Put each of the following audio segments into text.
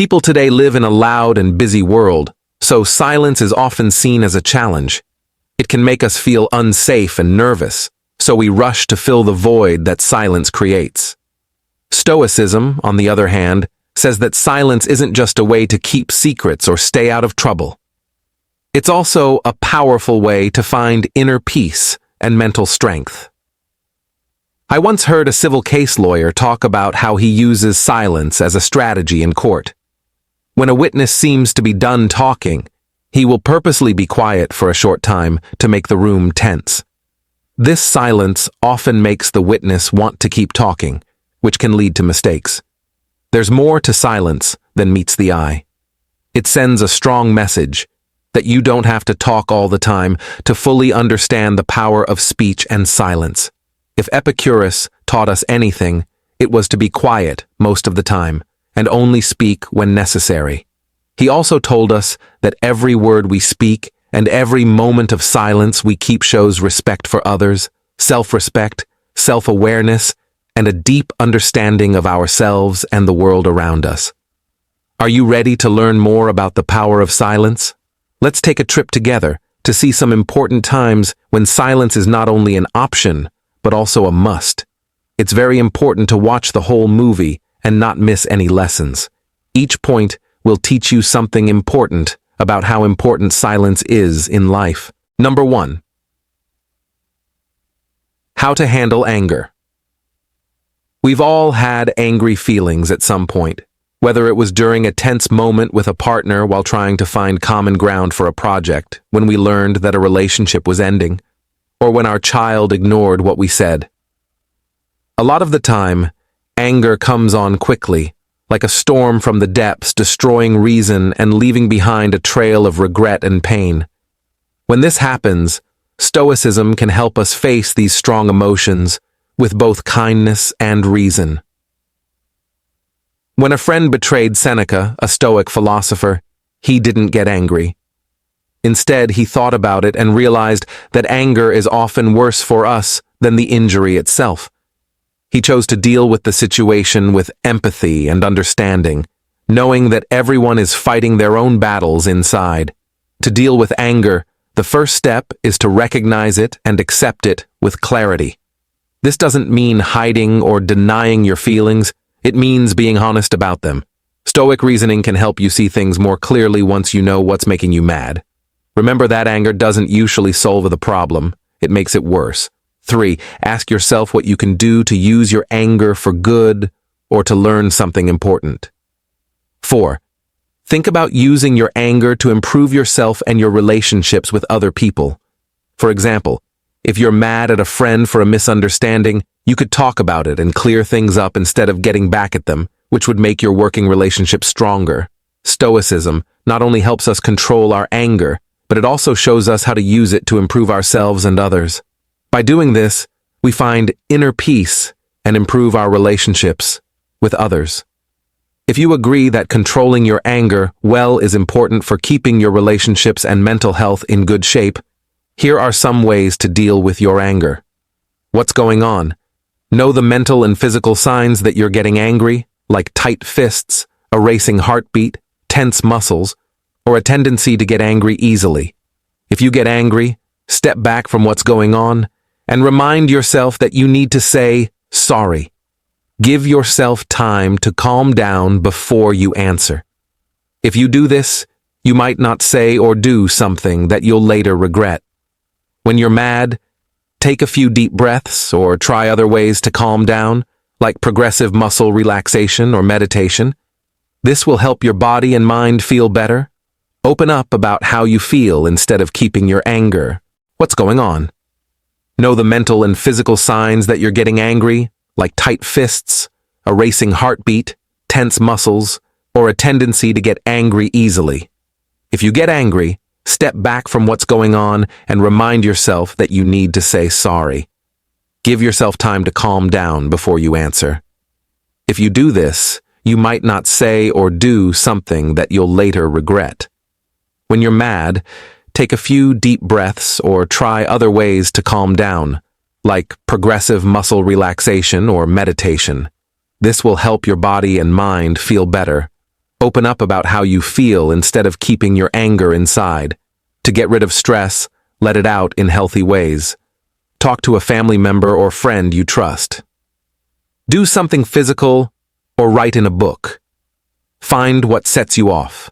People today live in a loud and busy world, so silence is often seen as a challenge. It can make us feel unsafe and nervous, so we rush to fill the void that silence creates. Stoicism, on the other hand, says that silence isn't just a way to keep secrets or stay out of trouble. It's also a powerful way to find inner peace and mental strength. I once heard a civil case lawyer talk about how he uses silence as a strategy in court. When a witness seems to be done talking, he will purposely be quiet for a short time to make the room tense. This silence often makes the witness want to keep talking, which can lead to mistakes. There's more to silence than meets the eye. It sends a strong message that you don't have to talk all the time to fully understand the power of speech and silence. If Epictetus taught us anything, it was to be quiet most of the time and only speak when necessary. He also told us that every word we speak and every moment of silence we keep shows respect for others, self-respect, self-awareness, and a deep understanding of ourselves and the world around us. Are you ready to learn more about the power of silence? Let's take a trip together to see some important times when silence is not only an option, but also a must. It's very important to watch the whole movie and not miss any lessons. Each point will teach you something important about how important silence is in life. Number 1. How to handle anger. We've all had angry feelings at some point, whether it was during a tense moment with a partner while trying to find common ground for a project, when we learned that a relationship was ending, or when our child ignored what we said. A lot of the time, anger comes on quickly, like a storm from the depths, destroying reason and leaving behind a trail of regret and pain. When this happens, Stoicism can help us face these strong emotions with both kindness and reason. When a friend betrayed Seneca, a Stoic philosopher, he didn't get angry. Instead, he thought about it and realized that anger is often worse for us than the injury itself. He chose to deal with the situation with empathy and understanding, knowing that everyone is fighting their own battles inside. To deal with anger, the first step is to recognize it and accept it with clarity. This doesn't mean hiding or denying your feelings. It means being honest about them. Stoic reasoning can help you see things more clearly once you know what's making you mad. Remember that anger doesn't usually solve the problem. It makes it worse. 3. Ask yourself what you can do to use your anger for good or to learn something important. 4. Think about using your anger to improve yourself and your relationships with other people. For example, if you're mad at a friend for a misunderstanding, you could talk about it and clear things up instead of getting back at them, which would make your working relationship stronger. Stoicism not only helps us control our anger, but it also shows us how to use it to improve ourselves and others. By doing this, we find inner peace and improve our relationships with others. If you agree that controlling your anger well is important for keeping your relationships and mental health in good shape, here are some ways to deal with your anger. What's going on? Know the mental and physical signs that you're getting angry, like tight fists, a racing heartbeat, tense muscles, or a tendency to get angry easily. If you get angry, step back from what's going on and remind yourself that you need to say sorry. Give yourself time to calm down before you answer. If you do this, you might not say or do something that you'll later regret. When you're mad, take a few deep breaths or try other ways to calm down, like progressive muscle relaxation or meditation. This will help your body and mind feel better. Open up about how you feel instead of keeping your anger. What's going on? Know the mental and physical signs that you're getting angry, like tight fists, a racing heartbeat, tense muscles, or a tendency to get angry easily. If you get angry, step back from what's going on and remind yourself that you need to say sorry. Give yourself time to calm down before you answer. If you do this, you might not say or do something that you'll later regret. When you're mad, take a few deep breaths or try other ways to calm down, like progressive muscle relaxation or meditation. This will help your body and mind feel better. Open up about how you feel instead of keeping your anger inside. To get rid of stress, let it out in healthy ways. Talk to a family member or friend you trust. Do something physical or write in a book. Find what sets you off.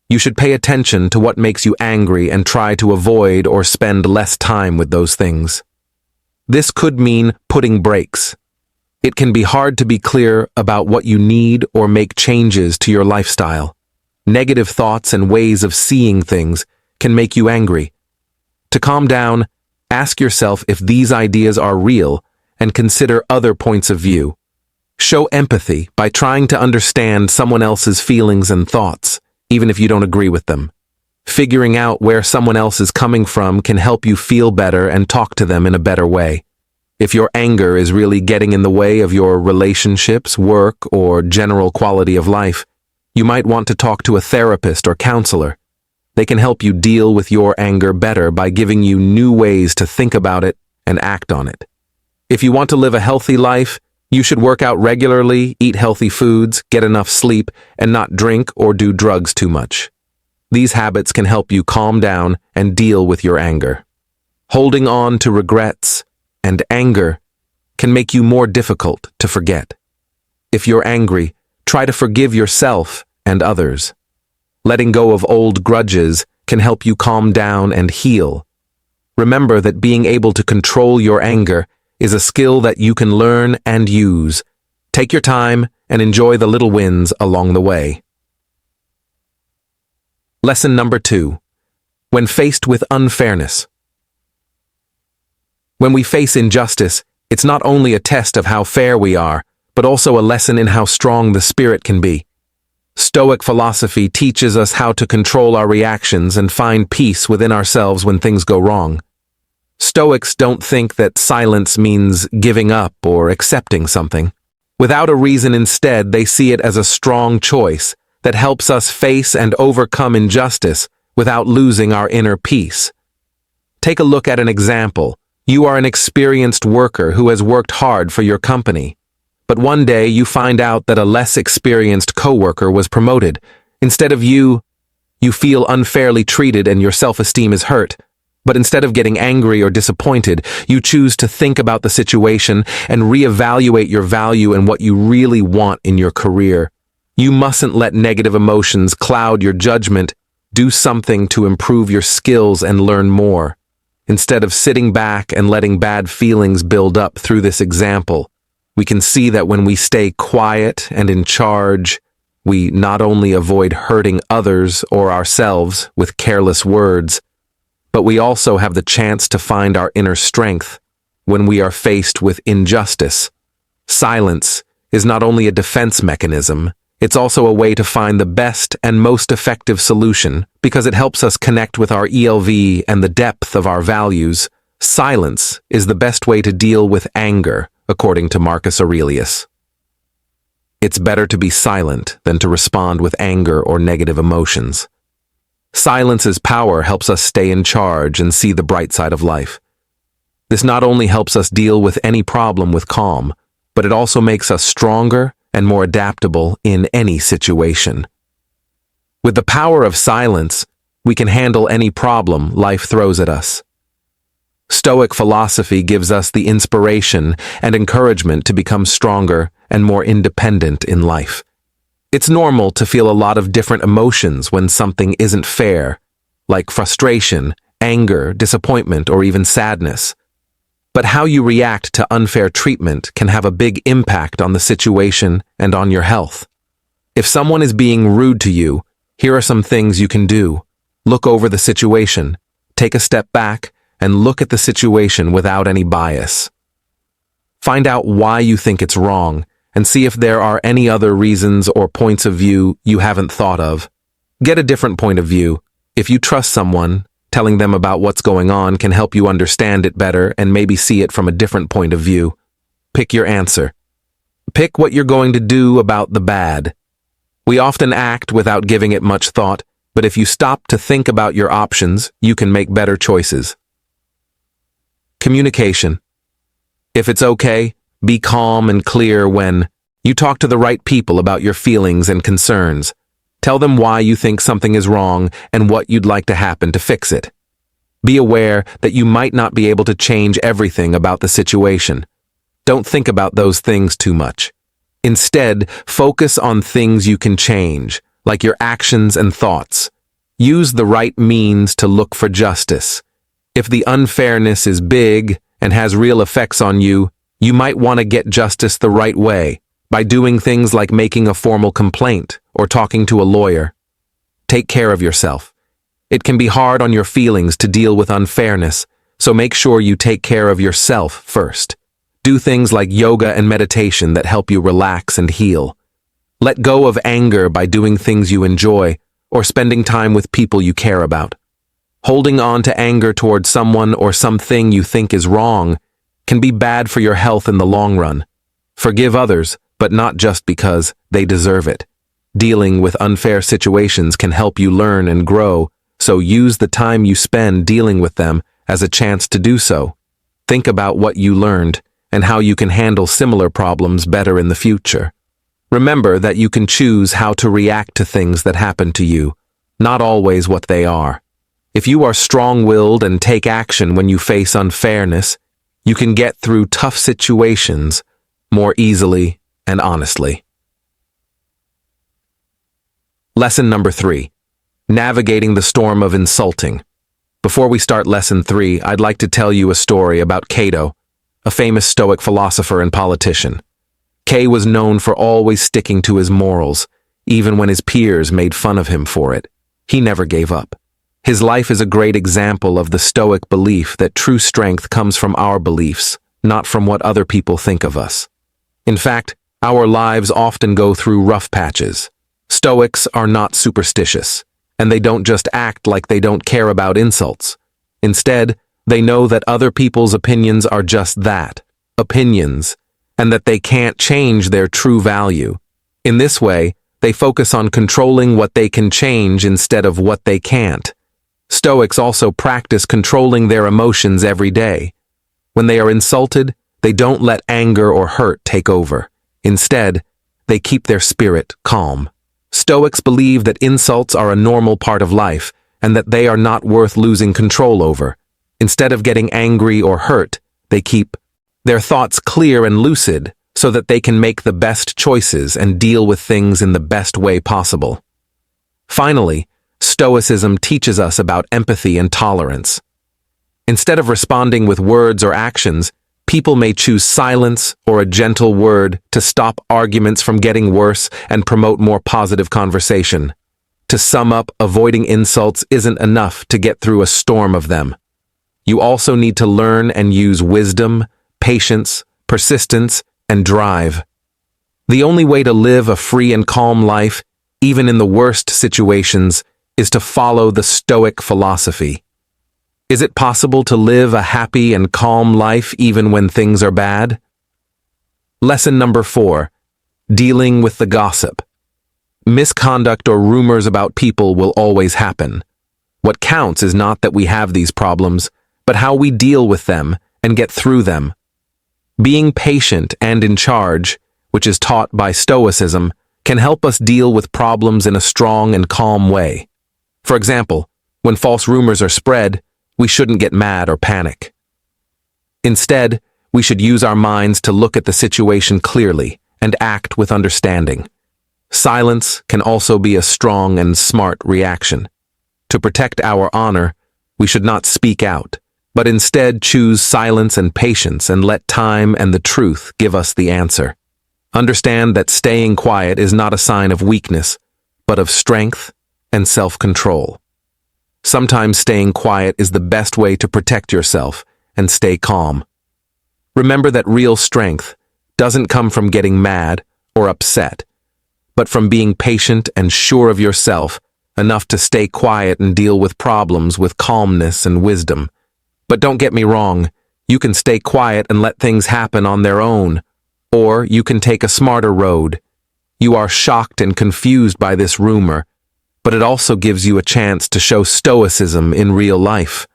You should pay attention to what makes you angry and try to avoid or spend less time with those things. This could mean putting brakes. It can be hard to be clear about what you need or make changes to your lifestyle. Negative thoughts and ways of seeing things can make you angry. To calm down, ask yourself if these ideas are real and consider other points of view. Show empathy by trying to understand someone else's feelings and thoughts, even if you don't agree with them. Figuring out where someone else is coming from can help you feel better and talk to them in a better way. If your anger is really getting in the way of your relationships, work, or general quality of life, you might want to talk to a therapist or counselor. They can help you deal with your anger better by giving you new ways to think about it and act on it. If you want to live a healthy life, you should work out regularly, eat healthy foods, get enough sleep, and not drink or do drugs too much. These habits can help you calm down and deal with your anger. Holding on to regrets and anger can make you more difficult to forget. If you're angry, try to forgive yourself and others. Letting go of old grudges can help you calm down and heal. Remember that being able to control your anger is a skill that you can learn and use. Take your time and enjoy the little wins along the way. Lesson number 2. When faced with unfairness. When we face injustice, it's not only a test of how fair we are, but also a lesson in how strong the spirit can be. Stoic philosophy teaches us how to control our reactions and find peace within ourselves when things go wrong. Stoics don't think that silence means giving up or accepting something. Without a reason, instead, they see it as a strong choice that helps us face and overcome injustice without losing our inner peace. Take a look at an example. You are an experienced worker who has worked hard for your company. But one day you find out that a less experienced coworker was promoted. Instead of you feel unfairly treated and your self-esteem is hurt. But instead of getting angry or disappointed, you choose to think about the situation and reevaluate your value and what you really want in your career. You mustn't let negative emotions cloud your judgment. Do something to improve your skills and learn more. Instead of sitting back and letting bad feelings build up through this example, we can see that when we stay quiet and in charge, we not only avoid hurting others or ourselves with careless words, but we also have the chance to find our inner strength when we are faced with injustice. Silence is not only a defense mechanism, it's also a way to find the best and most effective solution because it helps us connect with our ELV and the depth of our values. Silence is the best way to deal with anger, according to Marcus Aurelius. It's better to be silent than to respond with anger or negative emotions. Silence's power helps us stay in charge and see the bright side of life. This not only helps us deal with any problem with calm, but it also makes us stronger and more adaptable in any situation. With the power of silence, we can handle any problem life throws at us. Stoic philosophy gives us the inspiration and encouragement to become stronger and more independent in life. It's normal to feel a lot of different emotions when something isn't fair, like frustration, anger, disappointment, or even sadness. But how you react to unfair treatment can have a big impact on the situation and on your health. If someone is being rude to you, here are some things you can do. Look over the situation, take a step back, and look at the situation without any bias. Find out why you think it's wrong, and see if there are any other reasons or points of view you haven't thought of. Get a different point of view. If you trust someone, telling them about what's going on can help you understand it better and maybe see it from a different point of view. Pick your answer. Pick what you're going to do about the bad. We often act without giving it much thought, but if you stop to think about your options, you can make better choices. Communication. If it's okay, be calm and clear when you talk to the right people about your feelings and concerns. Tell them why you think something is wrong and what you'd like to happen to fix it. Be aware that you might not be able to change everything about the situation. Don't think about those things too much. Instead, focus on things you can change, like your actions and thoughts. Use the right means to look for justice. If the unfairness is big and has real effects on you, you might want to get justice the right way, by doing things like making a formal complaint or talking to a lawyer. Take care of yourself. It can be hard on your feelings to deal with unfairness, so make sure you take care of yourself first. Do things like yoga and meditation that help you relax and heal. Let go of anger by doing things you enjoy or spending time with people you care about. Holding on to anger toward someone or something you think is wrong can be bad for your health in the long run. Forgive others, but not just because they deserve it. Dealing with unfair situations can help you learn and grow, so use the time you spend dealing with them as a chance to do so. Think about what you learned and how you can handle similar problems better in the future. Remember that you can choose how to react to things that happen to you, not always what they are. If you are strong-willed and take action when you face unfairness, you can get through tough situations more easily and honestly. Lesson number 3. Navigating the storm of insulting. Before we start lesson 3, I'd like to tell you a story about Cato, a famous Stoic philosopher and politician. Cato was known for always sticking to his morals, even when his peers made fun of him for it. He never gave up. His life is a great example of the Stoic belief that true strength comes from our beliefs, not from what other people think of us. In fact, our lives often go through rough patches. Stoics are not superstitious, and they don't just act like they don't care about insults. Instead, they know that other people's opinions are just that, opinions, and that they can't change their true value. In this way, they focus on controlling what they can change instead of what they can't. Stoics also practice controlling their emotions every day. When they are insulted, they don't let anger or hurt take over. Instead, they keep their spirit calm. Stoics believe that insults are a normal part of life and that they are not worth losing control over. Instead of getting angry or hurt, they keep their thoughts clear and lucid so that they can make the best choices and deal with things in the best way possible. Finally, Stoicism teaches us about empathy and tolerance. Instead of responding with words or actions, people may choose silence or a gentle word to stop arguments from getting worse and promote more positive conversation. To sum up, avoiding insults isn't enough to get through a storm of them. You also need to learn and use wisdom, patience, persistence, and drive. The only way to live a free and calm life, even in the worst situations, is to follow the Stoic philosophy. Is it possible to live a happy and calm life even when things are bad? Lesson number 4. Dealing with the gossip. Misconduct or rumors about people will always happen. What counts is not that we have these problems, but how we deal with them and get through them. Being patient and in charge, which is taught by Stoicism, can help us deal with problems in a strong and calm way. For example, when false rumors are spread, we shouldn't get mad or panic. Instead, we should use our minds to look at the situation clearly and act with understanding. Silence can also be a strong and smart reaction. To protect our honor, we should not speak out, but instead choose silence and patience and let time and the truth give us the answer. Understand that staying quiet is not a sign of weakness, but of strength and self-control. Sometimes staying quiet is the best way to protect yourself and stay calm. Remember that real strength doesn't come from getting mad or upset, but from being patient and sure of yourself enough to stay quiet and deal with problems with calmness and wisdom. But don't get me wrong, you can stay quiet and let things happen on their own, or you can take a smarter road. You are shocked and confused by this rumor, but it also gives you a chance to show stoicism in real life.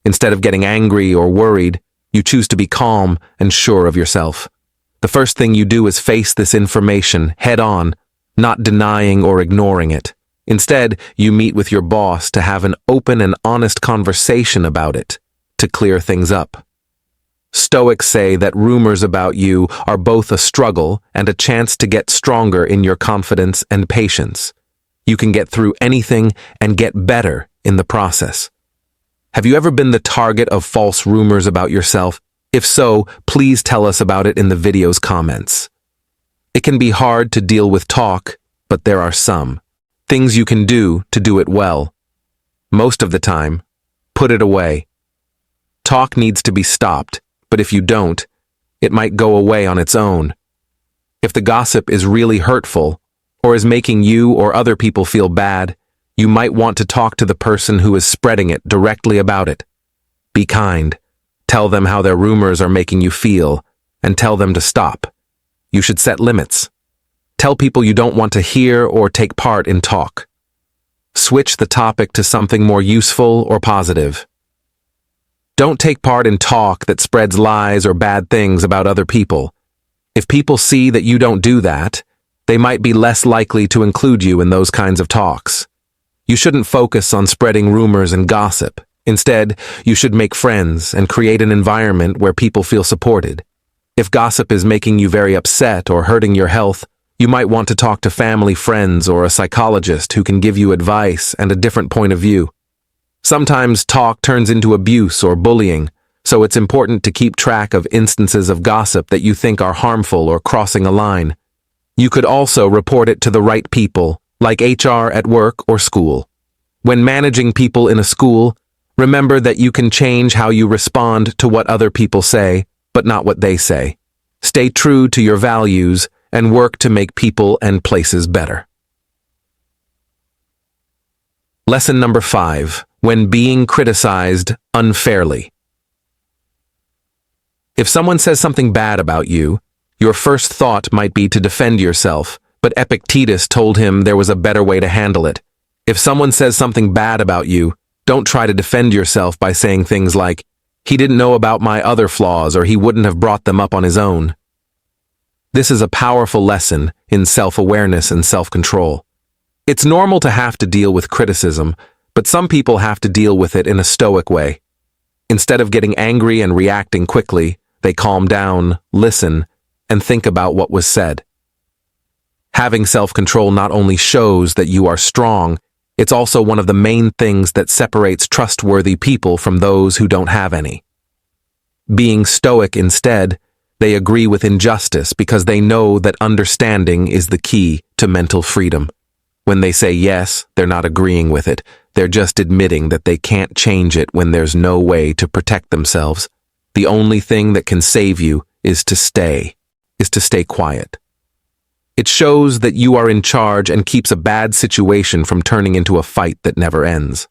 Instead of getting angry or worried, you choose to be calm and sure of yourself. The first thing you do is face this information head on, not denying or ignoring it. Instead, you meet with your boss to have an open and honest conversation about it, to clear things up. Stoics say that rumors about you are both a struggle and a chance to get stronger in your confidence and patience. You can get through anything and get better in the process. Have you ever been the target of false rumors about yourself? If so, please tell us about it in the video's comments. It can be hard to deal with talk, but there are some things you can do to do it well. Most of the time, put it away. Talk needs to be stopped, but if you don't, it might go away on its own. If the gossip is really hurtful, or is making you or other people feel bad, you might want to talk to the person who is spreading it directly about it. Be kind. Tell them how their rumors are making you feel, and tell them to stop. You should set limits. Tell people you don't want to hear or take part in talk. Switch the topic to something more useful or positive. Don't take part in talk that spreads lies or bad things about other people. If people see that you don't do that, they might be less likely to include you in those kinds of talks. You shouldn't focus on spreading rumors and gossip. Instead, you should make friends and create an environment where people feel supported. If gossip is making you very upset or hurting your health, you might want to talk to family, friends, or a psychologist who can give you advice and a different point of view. Sometimes talk turns into abuse or bullying, so it's important to keep track of instances of gossip that you think are harmful or crossing a line. You could also report it to the right people, like HR at work or school. When managing people in a school, remember that you can change how you respond to what other people say, but not what they say. Stay true to your values and work to make people and places better. Lesson number 5. When being criticized unfairly. If someone says something bad about you, your first thought might be to defend yourself, but Epictetus told him there was a better way to handle it. If someone says something bad about you, don't try to defend yourself by saying things like, "He didn't know about my other flaws," or "He wouldn't have brought them up on his own." This is a powerful lesson in self-awareness and self-control. It's normal to have to deal with criticism, but some people have to deal with it in a stoic way. Instead of getting angry and reacting quickly, they calm down, listen, and think about what was said. Having self-control not only shows that you are strong, it's also one of the main things that separates trustworthy people from those who don't have any. Being stoic instead, they agree with injustice because they know that understanding is the key to mental freedom. When they say yes, they're not agreeing with it. They're just admitting that they can't change it when there's no way to protect themselves. The only thing that can save you is to stay quiet. It shows that you are in charge and keeps a bad situation from turning into a fight that never ends.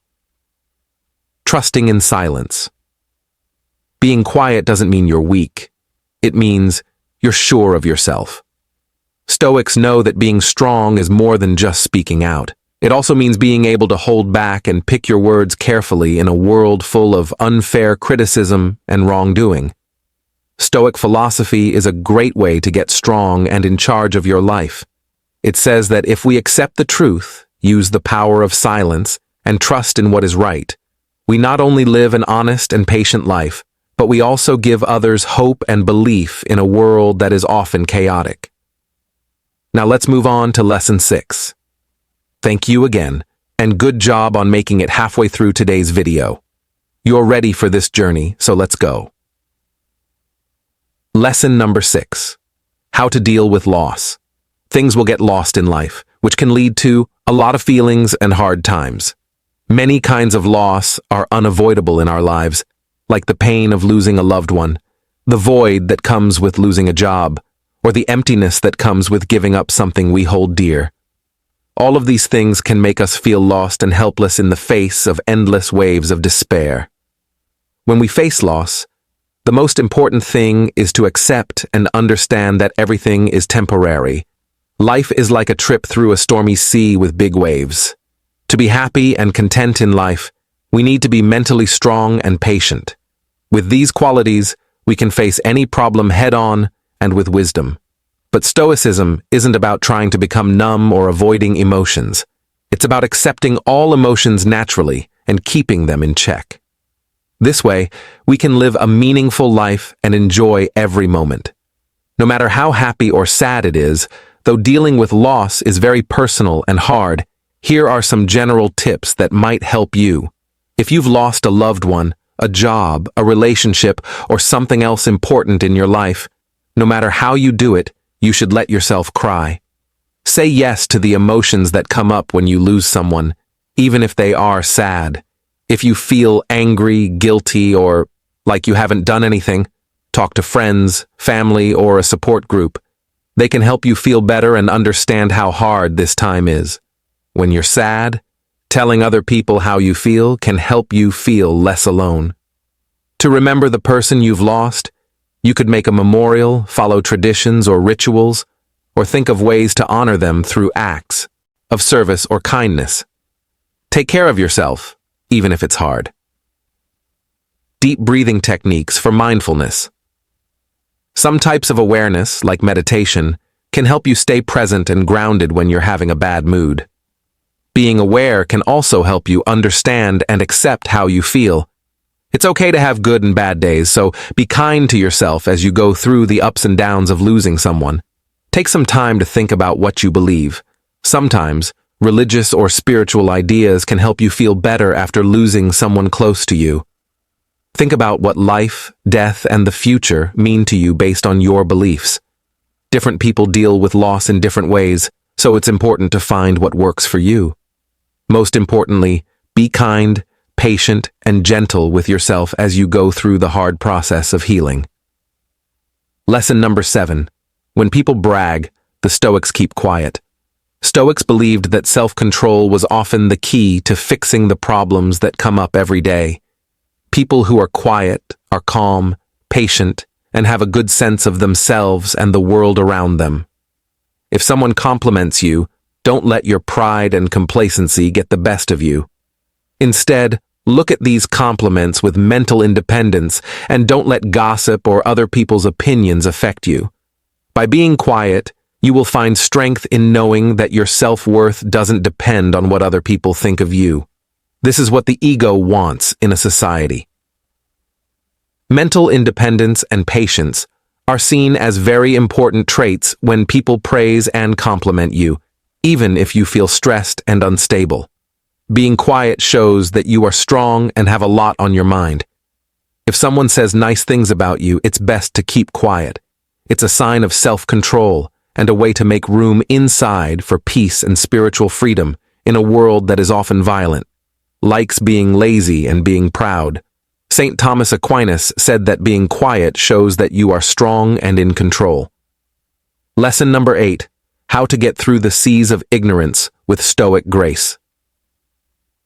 Trusting in silence. Being quiet doesn't mean you're weak. It means you're sure of yourself. Stoics know that being strong is more than just speaking out. It also means being able to hold back and pick your words carefully in a world full of unfair criticism and wrongdoing. Stoic philosophy is a great way to get strong and in charge of your life. It says that if we accept the truth, use the power of silence, and trust in what is right, we not only live an honest and patient life, but we also give others hope and belief in a world that is often chaotic. Now let's move on to Lesson 6. Thank you again, and good job on making it halfway through today's video. You're ready for this journey, so let's go. Lesson number 6. How to deal with loss. Things will get lost in life, which can lead to a lot of feelings and hard times. Many kinds of loss are unavoidable in our lives, like the pain of losing a loved one, the void that comes with losing a job, or the emptiness that comes with giving up something we hold dear. All of these things can make us feel lost and helpless in the face of endless waves of despair. When we face loss, the most important thing is to accept and understand that everything is temporary. Life is like a trip through a stormy sea with big waves. To be happy and content in life, we need to be mentally strong and patient. With these qualities, we can face any problem head-on and with wisdom. But Stoicism isn't about trying to become numb or avoiding emotions. It's about accepting all emotions naturally and keeping them in check. This way, we can live a meaningful life and enjoy every moment. No matter how happy or sad it is, though dealing with loss is very personal and hard, here are some general tips that might help you. If you've lost a loved one, a job, a relationship, or something else important in your life, no matter how you do it, you should let yourself cry. Say yes to the emotions that come up when you lose someone, even if they are sad. If you feel angry, guilty, or like you haven't done anything, talk to friends, family, or a support group. They can help you feel better and understand how hard this time is. When you're sad, telling other people how you feel can help you feel less alone. To remember the person you've lost, you could make a memorial, follow traditions or rituals, or think of ways to honor them through acts of service or kindness. Take care of yourself, even if it's hard. Deep breathing techniques for mindfulness. Some types of awareness, like meditation, can help you stay present and grounded when you're having a bad mood. Being aware can also help you understand and accept how you feel. It's okay to have good and bad days, so be kind to yourself as you go through the ups and downs of losing someone. Take some time to think about what you believe. Sometimes, religious or spiritual ideas can help you feel better after losing someone close to you. Think about what life, death, and the future mean to you based on your beliefs. Different people deal with loss in different ways, so it's important to find what works for you. Most importantly, be kind, patient, and gentle with yourself as you go through the hard process of healing. Lesson number 7. When people brag, the Stoics keep quiet. Stoics believed that self-control was often the key to fixing the problems that come up every day. People who are quiet, are calm, patient, and have a good sense of themselves and the world around them. If someone compliments you, don't let your pride and complacency get the best of you. Instead, look at these compliments with mental independence and don't let gossip or other people's opinions affect you. By being quiet, you will find strength in knowing that your self-worth doesn't depend on what other people think of you. This is what the ego wants in a society. Mental independence and patience are seen as very important traits when people praise and compliment you, even if you feel stressed and unstable. Being quiet shows that you are strong and have a lot on your mind. If someone says nice things about you, it's best to keep quiet. It's a sign of self-control and a way to make room inside for peace and spiritual freedom in a world that is often violent. Likes being lazy and being proud. St. Thomas Aquinas said that being quiet shows that you are strong and in control. Lesson number 8. How to get through the seas of ignorance with Stoic grace.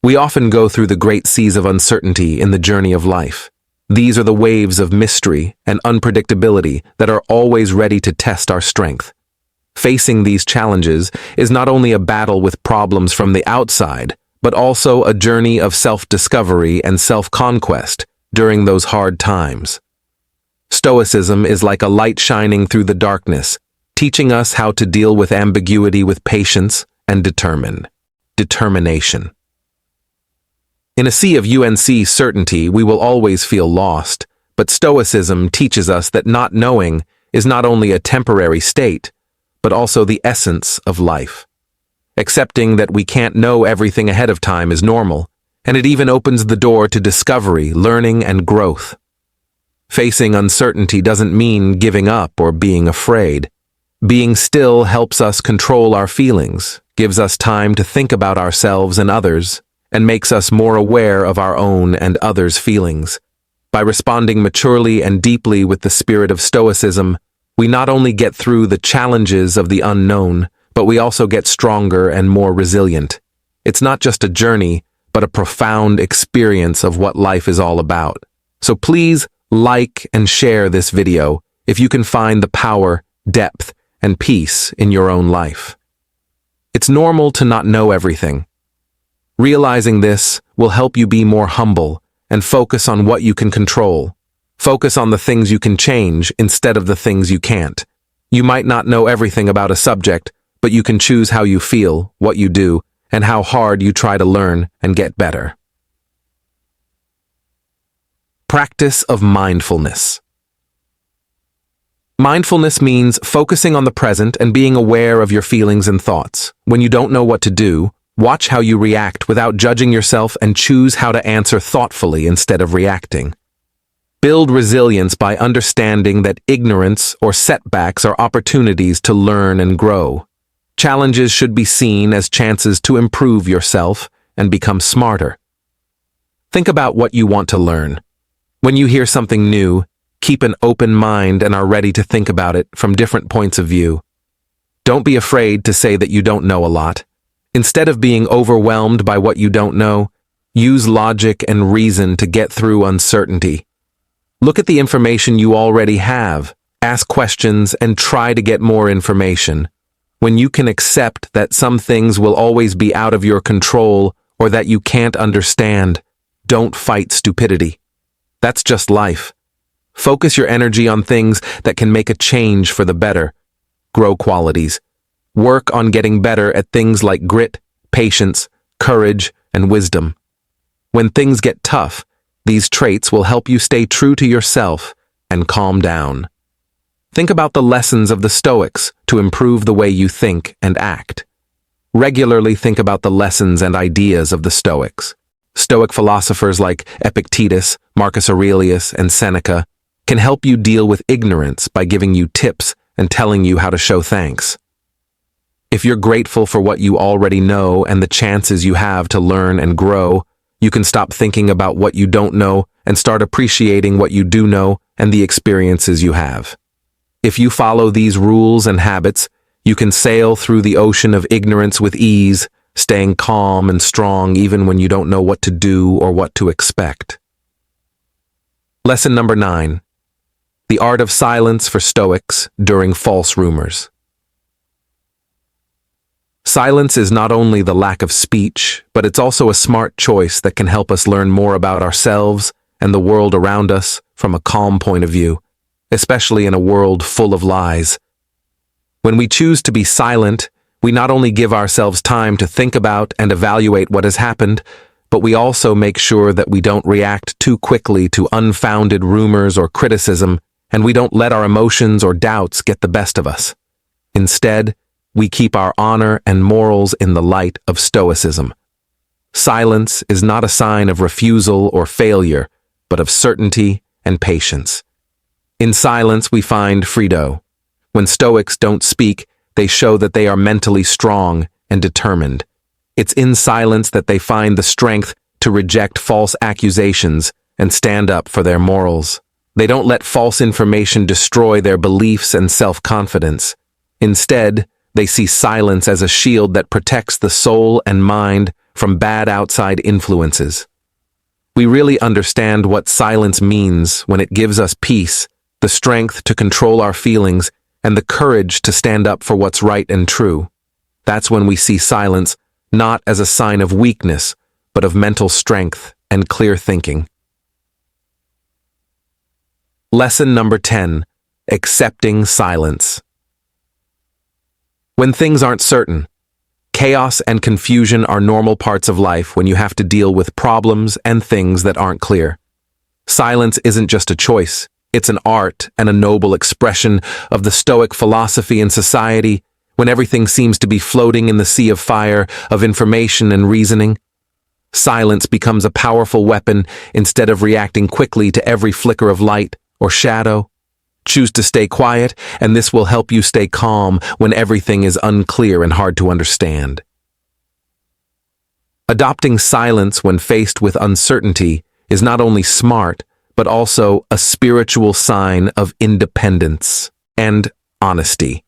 We often go through the great seas of uncertainty in the journey of life. These are the waves of mystery and unpredictability that are always ready to test our strength. Facing these challenges is not only a battle with problems from the outside, but also a journey of self-discovery and self-conquest during those hard times. Stoicism is like a light shining through the darkness, teaching us how to deal with ambiguity with patience and determination. In a sea of UNC certainty, we will always feel lost, but Stoicism teaches us that not knowing is not only a temporary state, but also the essence of life. Accepting that we can't know everything ahead of time is normal, and it even opens the door to discovery, learning, and growth. Facing uncertainty doesn't mean giving up or being afraid. Being still helps us control our feelings, gives us time to think about ourselves and others, and makes us more aware of our own and others' feelings. By responding maturely and deeply with the spirit of Stoicism, we not only get through the challenges of the unknown, but we also get stronger and more resilient. It's not just a journey, but a profound experience of what life is all about. So please like and share this video if you can find the power, depth, and peace in your own life. It's normal to not know everything. Realizing this will help you be more humble and focus on what you can control. Focus on the things you can change instead of the things you can't. You might not know everything about a subject, but you can choose how you feel, what you do, and how hard you try to learn and get better. Practice of mindfulness. Mindfulness means focusing on the present and being aware of your feelings and thoughts. When you don't know what to do, watch how you react without judging yourself and choose how to answer thoughtfully instead of reacting. Build resilience by understanding that ignorance or setbacks are opportunities to learn and grow. Challenges should be seen as chances to improve yourself and become smarter. Think about what you want to learn. When you hear something new, keep an open mind and are ready to think about it from different points of view. Don't be afraid to say that you don't know a lot. Instead of being overwhelmed by what you don't know, use logic and reason to get through uncertainty. Look at the information you already have, ask questions, and try to get more information. When you can accept that some things will always be out of your control or that you can't understand, don't fight stupidity. That's just life. Focus your energy on things that can make a change for the better. Grow qualities. Work on getting better at things like grit, patience, courage, and wisdom. When things get tough, these traits will help you stay true to yourself and calm down. Think about the lessons of the Stoics to improve the way you think and act. Regularly think about the lessons and ideas of the Stoics. Stoic philosophers like Epictetus, Marcus Aurelius, and Seneca can help you deal with ignorance by giving you tips and telling you how to show thanks. If you're grateful for what you already know and the chances you have to learn and grow, you can stop thinking about what you don't know and start appreciating what you do know and the experiences you have. If you follow these rules and habits, you can sail through the ocean of ignorance with ease, staying calm and strong even when you don't know what to do or what to expect. Lesson number 9. The art of silence for Stoics during false rumors. Silence is not only the lack of speech, but it's also a smart choice that can help us learn more about ourselves and the world around us from a calm point of view, especially in a world full of lies. When we choose to be silent, we not only give ourselves time to think about and evaluate what has happened, but we also make sure that we don't react too quickly to unfounded rumors or criticism, and we don't let our emotions or doubts get the best of us. Instead, we keep our honor and morals in the light of Stoicism. Silence is not a sign of refusal or failure, but of certainty and patience. In silence, we find Frido. When Stoics don't speak, they show that they are mentally strong and determined. It's in silence that they find the strength to reject false accusations and stand up for their morals. They don't let false information destroy their beliefs and self-confidence. Instead, they see silence as a shield that protects the soul and mind from bad outside influences. We really understand what silence means when it gives us peace, the strength to control our feelings, and the courage to stand up for what's right and true. That's when we see silence not as a sign of weakness, but of mental strength and clear thinking. Lesson number 10. Accepting silence. When things aren't certain, chaos and confusion are normal parts of life when you have to deal with problems and things that aren't clear. Silence isn't just a choice, it's an art and a noble expression of the Stoic philosophy and society. When everything seems to be floating in the sea of fire of information and reasoning, silence becomes a powerful weapon instead of reacting quickly to every flicker of light or shadow. Choose to stay quiet, and this will help you stay calm when everything is unclear and hard to understand. Adopting silence when faced with uncertainty is not only smart, but also a spiritual sign of independence and honesty.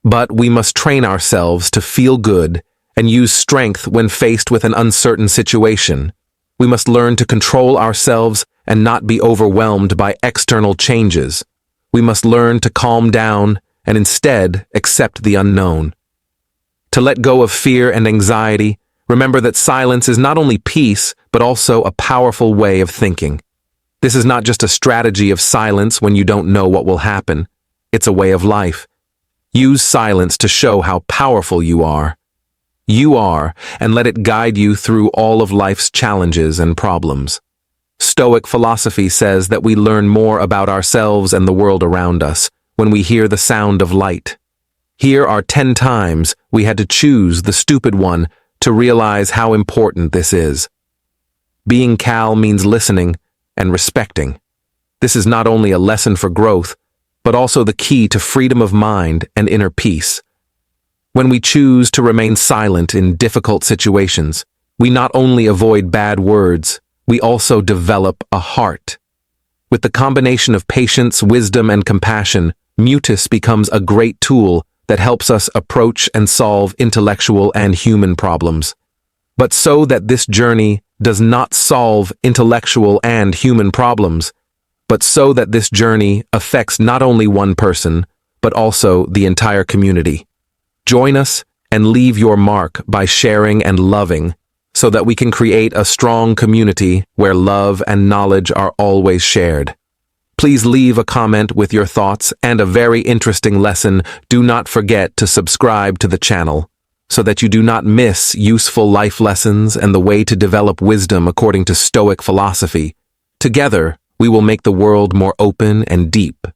But we must train ourselves to feel good and use strength when faced with an uncertain situation. We must learn to control ourselves and not be overwhelmed by external changes. We must learn to calm down and instead accept the unknown. To let go of fear and anxiety, remember that silence is not only peace, but also a powerful way of thinking. This is not just a strategy of silence when you don't know what will happen. It's a way of life. Use silence to show how powerful you are. You are, and let it guide you through all of life's challenges and problems. Stoic philosophy says that we learn more about ourselves and the world around us when we hear the sound of light. Here are 10 times we had to choose the stupid one to realize how important this is. Being cal means listening and respecting. This is not only a lesson for growth, but also the key to freedom of mind and inner peace. When we choose to remain silent in difficult situations, we not only avoid bad words, we also develop a heart. With the combination of patience, wisdom, and compassion, mutis becomes a great tool that helps us approach and solve intellectual and human problems. But so that this journey does not solve intellectual and human problems, but so that this journey affects not only one person, but also the entire community. Join us and leave your mark by sharing and loving so that we can create a strong community where love and knowledge are always shared. Please leave a comment with your thoughts and a very interesting lesson. Do not forget to subscribe to the channel so that you do not miss useful life lessons and the way to develop wisdom according to Stoic philosophy. Together, we will make the world more open and deep.